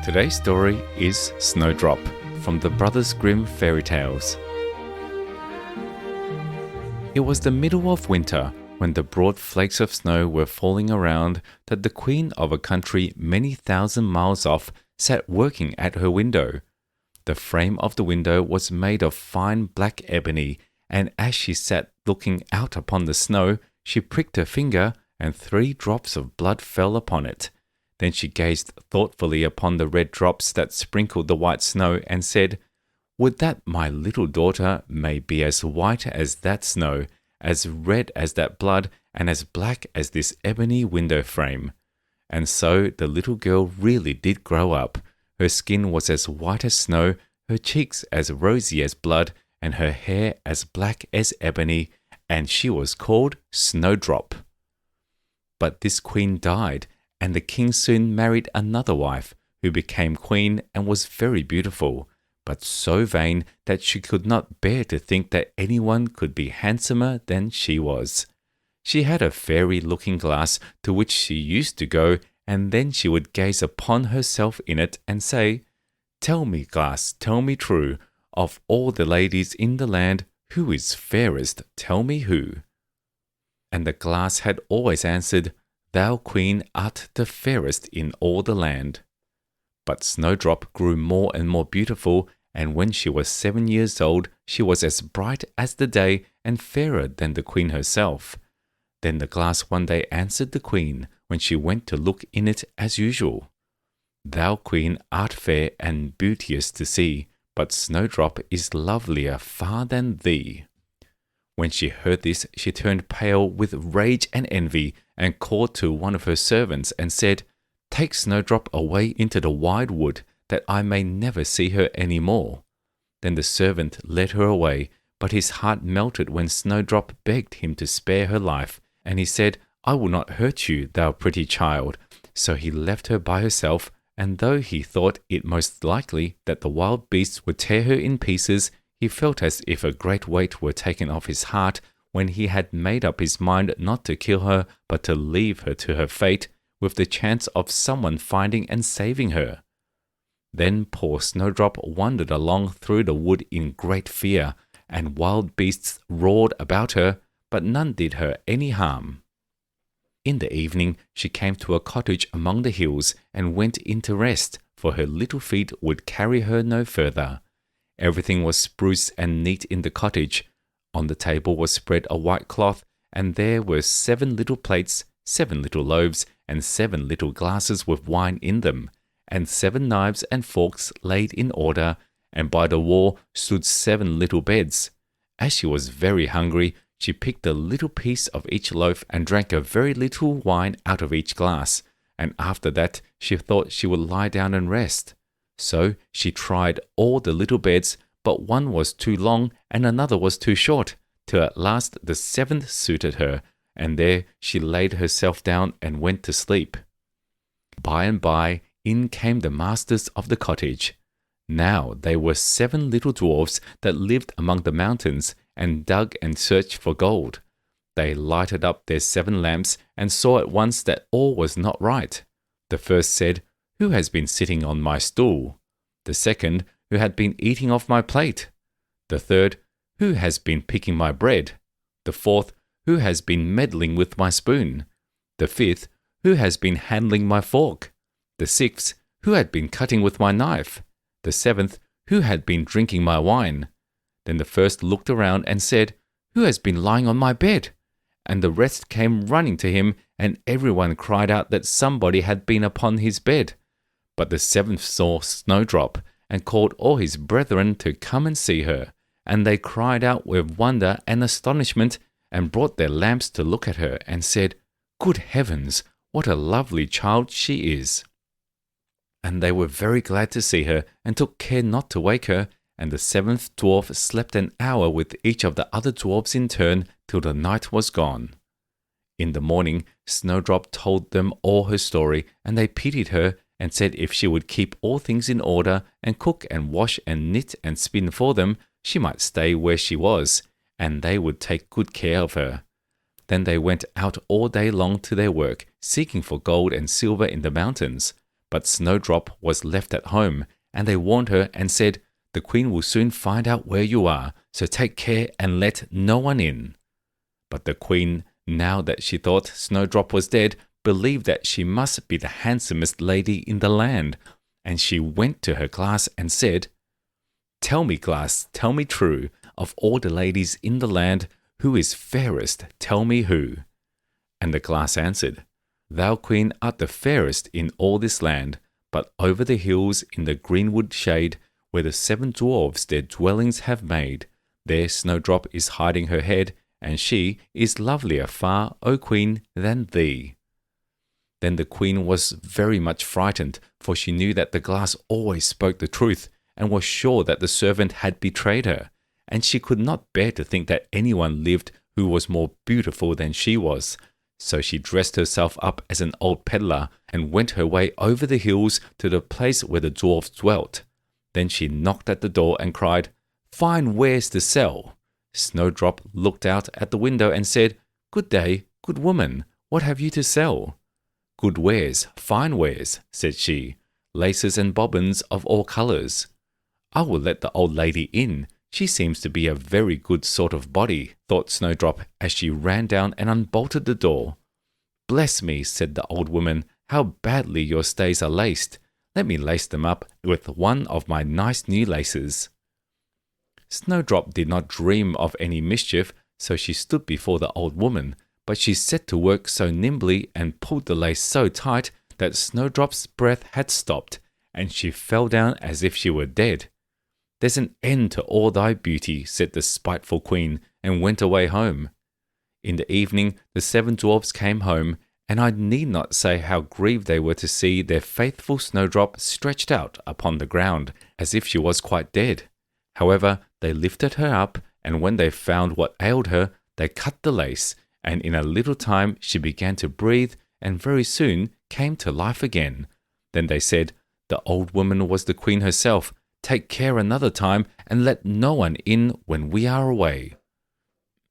Today's story is Snowdrop from the Brothers Grimm fairy tales. It was the middle of winter when the broad flakes of snow were falling around that the queen of a country many thousand miles off sat working at her window. The frame of the window was made of fine black ebony, and as she sat looking out upon the snow, she pricked her finger, and 3 drops of blood fell upon it. Then she gazed thoughtfully upon the red drops that sprinkled the white snow, and said, "Would that my little daughter may be as white as that snow, as red as that blood, and as black as this ebony window frame." And so the little girl really did grow up. Her skin was as white as snow, her cheeks as rosy as blood, and her hair as black as ebony, and she was called Snowdrop. But this queen died, and the king soon married another wife, who became queen and was very beautiful, but so vain that she could not bear to think that anyone could be handsomer than she was. She had a fairy looking glass to which she used to go, and then she would gaze upon herself in it and say, "Tell me, glass, tell me true, of all the ladies in the land, who is fairest? Tell me who." And the glass had always answered, "Thou, queen, art the fairest in all the land." But Snowdrop grew more and more beautiful, and when she was 7 years old, she was as bright as the day and fairer than the queen herself. Then the glass one day answered the queen when she went to look in it as usual, "Thou, queen, art fair and beauteous to see, but Snowdrop is lovelier far than thee." When she heard this, she turned pale with rage and envy, and called to one of her servants and said, "Take Snowdrop away into the wide wood, that I may never see her any more." Then the servant led her away, but his heart melted when Snowdrop begged him to spare her life, and he said, "I will not hurt you, thou pretty child." So he left her by herself, and though he thought it most likely that the wild beasts would tear her in pieces, he felt as if a great weight were taken off his heart when he had made up his mind not to kill her, but to leave her to her fate, with the chance of someone finding and saving her. Then poor Snowdrop wandered along through the wood in great fear, and wild beasts roared about her, but none did her any harm. In the evening she came to a cottage among the hills, and went in to rest, for her little feet would carry her no further. Everything was spruce and neat in the cottage. On the table was spread a white cloth, and there were 7 little plates, 7 little loaves, and 7 little glasses with wine in them, and 7 knives and forks laid in order, and by the wall stood 7 little beds. As she was very hungry, she picked a little piece of each loaf and drank a very little wine out of each glass, and after that she thought she would lie down and rest. So she tried all the little beds, but one was too long and another was too short, till at last the 7th suited her, and there she laid herself down and went to sleep. By and by in came the masters of the cottage. Now they were 7 little dwarfs that lived among the mountains, and dug and searched for gold. They lighted up their 7 lamps, and saw at once that all was not right. The first said, "Who has been sitting on my stool?" The second, "Who had been eating off my plate?" The third, "Who has been picking my bread?" The fourth, "Who has been meddling with my spoon?" The fifth, "Who has been handling my fork?" The sixth, "Who had been cutting with my knife?" The seventh, "Who had been drinking my wine?" Then the first looked around and said, "Who has been lying on my bed?" And the rest came running to him, and everyone cried out that somebody had been upon his bed. But the 7th saw Snowdrop, and called all his brethren to come and see her, and they cried out with wonder and astonishment, and brought their lamps to look at her, and said, "Good heavens, what a lovely child she is!" And they were very glad to see her, and took care not to wake her, and the 7th dwarf slept an hour with each of the other dwarfs in turn till the night was gone. In the morning Snowdrop told them all her story, and they pitied her, and said if she would keep all things in order, and cook and wash and knit and spin for them, she might stay where she was, and they would take good care of her. Then they went out all day long to their work, seeking for gold and silver in the mountains. But Snowdrop was left at home, and they warned her and said, "The queen will soon find out where you are, so take care and let no one in." But the queen, now that she thought Snowdrop was dead, believed that she must be the handsomest lady in the land, and she went to her glass and said, "Tell me, glass, tell me true, of all the ladies in the land, who is fairest, tell me who." And the glass answered, "Thou, queen, art the fairest in all this land, but over the hills in the greenwood shade, where the 7 dwarfs their dwellings have made, there Snowdrop is hiding her head, and she is lovelier far, O queen, than thee." Then the queen was very much frightened, for she knew that the glass always spoke the truth, and was sure that the servant had betrayed her, and she could not bear to think that anyone lived who was more beautiful than she was. So she dressed herself up as an old peddler, and went her way over the hills to the place where the dwarfs dwelt. Then she knocked at the door and cried, "Fine wares to sell." Snowdrop looked out at the window and said, "Good day, good woman, what have you to sell?" "Good wares, fine wares," said she, "laces and bobbins of all colours." "I will let the old lady in. She seems to be a very good sort of body," thought Snowdrop as she ran down and unbolted the door. "Bless me," said the old woman, "how badly your stays are laced. Let me lace them up with one of my nice new laces." Snowdrop did not dream of any mischief, so she stood before the old woman, but she set to work so nimbly and pulled the lace so tight that Snowdrop's breath had stopped, and she fell down as if she were dead. "There's an end to all thy beauty," said the spiteful queen, and went away home. In the evening the 7 dwarfs came home, and I need not say how grieved they were to see their faithful Snowdrop stretched out upon the ground, as if she was quite dead. However, they lifted her up, and when they found what ailed her, they cut the lace, and in a little time she began to breathe, and very soon came to life again. Then they said, "The old woman was the queen herself. Take care another time, and let no one in when we are away."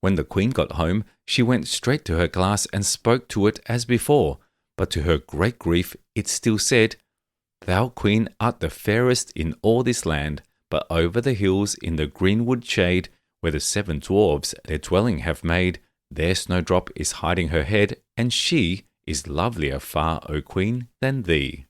When the queen got home, she went straight to her glass and spoke to it as before, but to her great grief it still said, "Thou, queen, art the fairest in all this land, but over the hills in the greenwood shade, where the 7 dwarfs their dwelling have made, there Snowdrop is hiding her head, and she is lovelier far, O queen, than thee."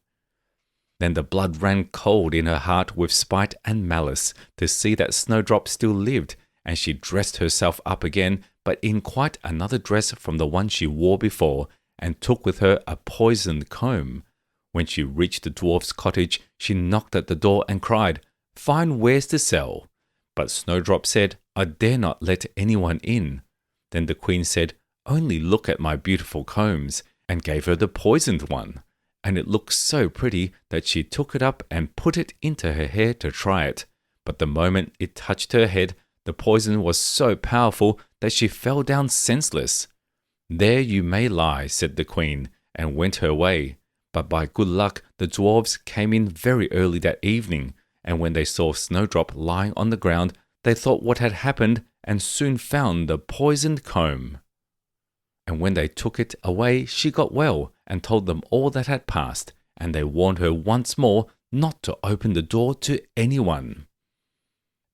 Then the blood ran cold in her heart with spite and malice to see that Snowdrop still lived, and she dressed herself up again, but in quite another dress from the one she wore before, and took with her a poisoned comb. When she reached the dwarf's cottage, she knocked at the door and cried, "Fine wares to sell." But Snowdrop said, "I dare not let anyone in." Then the queen said, "Only look at my beautiful combs," and gave her the poisoned one. And it looked so pretty that she took it up and put it into her hair to try it. But the moment it touched her head, the poison was so powerful that she fell down senseless. "There you may lie," said the queen, and went her way. But by good luck the dwarfs came in very early that evening, and when they saw Snowdrop lying on the ground, they thought what had happened, and soon found the poisoned comb. And when they took it away, she got well, and told them all that had passed, and they warned her once more not to open the door to anyone.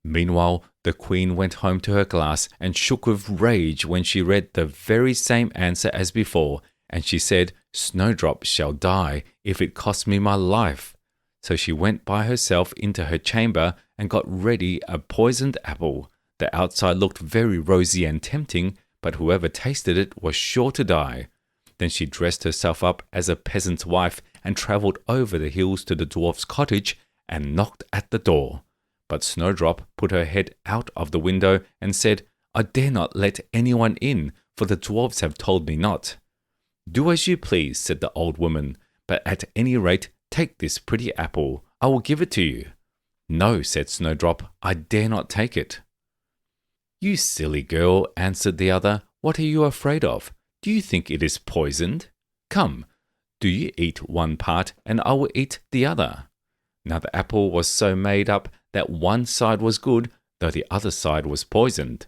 Meanwhile, the queen went home to her glass, and shook with rage when she read the very same answer as before, and she said, "Snowdrop shall die, if it costs me my life." So she went by herself into her chamber, and got ready a poisoned apple. The outside looked very rosy and tempting, but whoever tasted it was sure to die. Then she dressed herself up as a peasant's wife, and travelled over the hills to the dwarf's cottage, and knocked at the door. But Snowdrop put her head out of the window, and said, "I dare not let anyone in, for the dwarfs have told me not." "Do as you please," said the old woman, "but at any rate take this pretty apple. I will give it to you." "No," said Snowdrop, "I dare not take it." "You silly girl," answered the other, "what are you afraid of? Do you think it is poisoned? Come, do you eat one part, and I will eat the other." Now the apple was so made up that one side was good, though the other side was poisoned.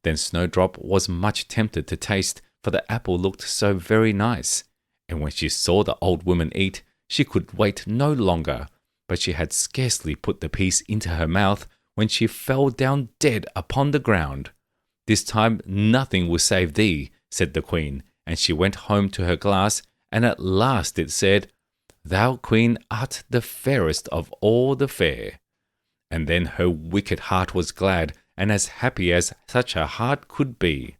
Then Snowdrop was much tempted to taste, for the apple looked so very nice. And when she saw the old woman eat, She could wait no longer, but she had scarcely put the piece into her mouth when she fell down dead upon the ground. "This time nothing will save thee," said the queen, and she went home to her glass, and at last it said, "Thou, queen, art the fairest of all the fair." And then her wicked heart was glad, and as happy as such a heart could be.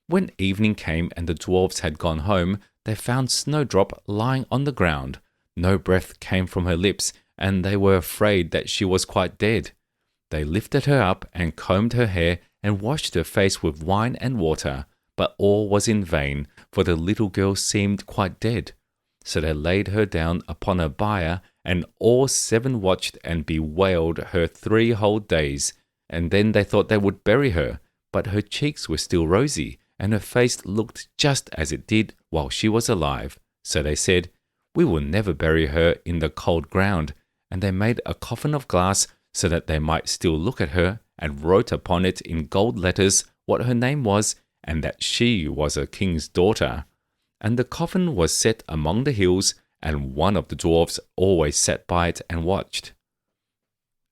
When evening came and the dwarfs had gone home, they found Snowdrop lying on the ground. No breath came from her lips, and they were afraid that she was quite dead. They lifted her up and combed her hair and washed her face with wine and water, but all was in vain, for the little girl seemed quite dead. So they laid her down upon a bier, and all 7 watched and bewailed her 3 whole days, and then they thought they would bury her, but her cheeks were still rosy, and her face looked just as it did while she was alive. So they said, "We will never bury her in the cold ground," and they made a coffin of glass so that they might still look at her, and wrote upon it in gold letters what her name was, and that she was a king's daughter. And the coffin was set among the hills, and one of the dwarfs always sat by it and watched.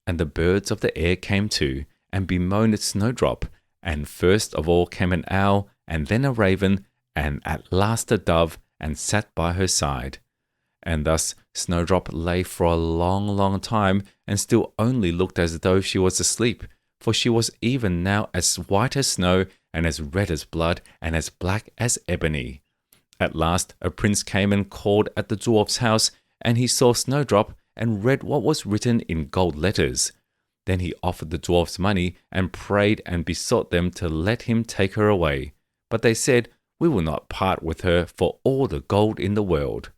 And the birds of the air came too, and bemoaned Snowdrop, and first of all came an owl, and then a raven, and at last a dove, and sat by her side. And thus Snowdrop lay for a long, long time, and still only looked as though she was asleep, for she was even now as white as snow, and as red as blood, and as black as ebony. At last a prince came and called at the dwarf's house, and he saw Snowdrop, and read what was written in gold letters. Then he offered the dwarfs money, and prayed and besought them to let him take her away. But they said, "We will not part with her for all the gold in the world."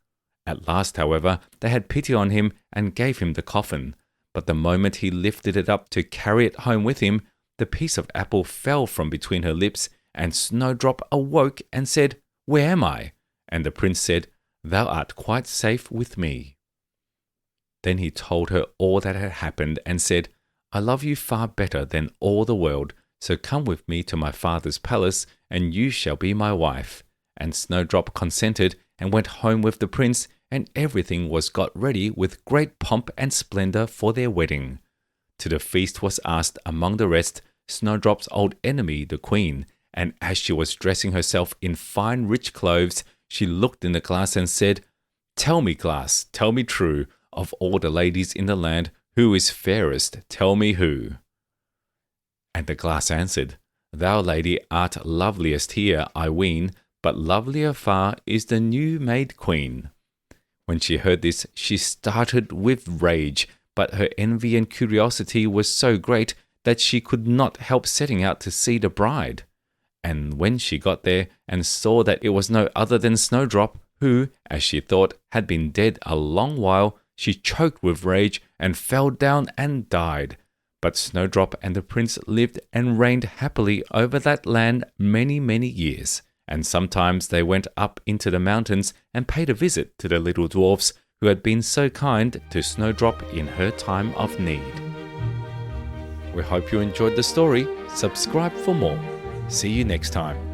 At last, however, they had pity on him, and gave him the coffin. But the moment he lifted it up to carry it home with him, the piece of apple fell from between her lips, and Snowdrop awoke and said, "Where am I?" And the prince said, "Thou art quite safe with me." Then he told her all that had happened, and said, "I love you far better than all the world, so come with me to my father's palace, and you shall be my wife." And Snowdrop consented, and went home with the prince, and everything was got ready with great pomp and splendor for their wedding. To the feast was asked, among the rest, Snowdrop's old enemy, the queen, and as she was dressing herself in fine rich clothes, she looked in the glass and said, "Tell me, glass, tell me true, of all the ladies in the land, who is fairest? Tell me who." And the glass answered, "Thou, lady, art loveliest here, I ween, but lovelier far is the new-made queen." When she heard this, she started with rage, but her envy and curiosity was so great that she could not help setting out to see the bride. And when she got there and saw that it was no other than Snowdrop, who, as she thought, had been dead a long while, she choked with rage and fell down and died. But Snowdrop and the prince lived and reigned happily over that land many, many years. And sometimes they went up into the mountains and paid a visit to the little dwarfs who had been so kind to Snowdrop in her time of need. We hope you enjoyed the story. Subscribe for more. See you next time.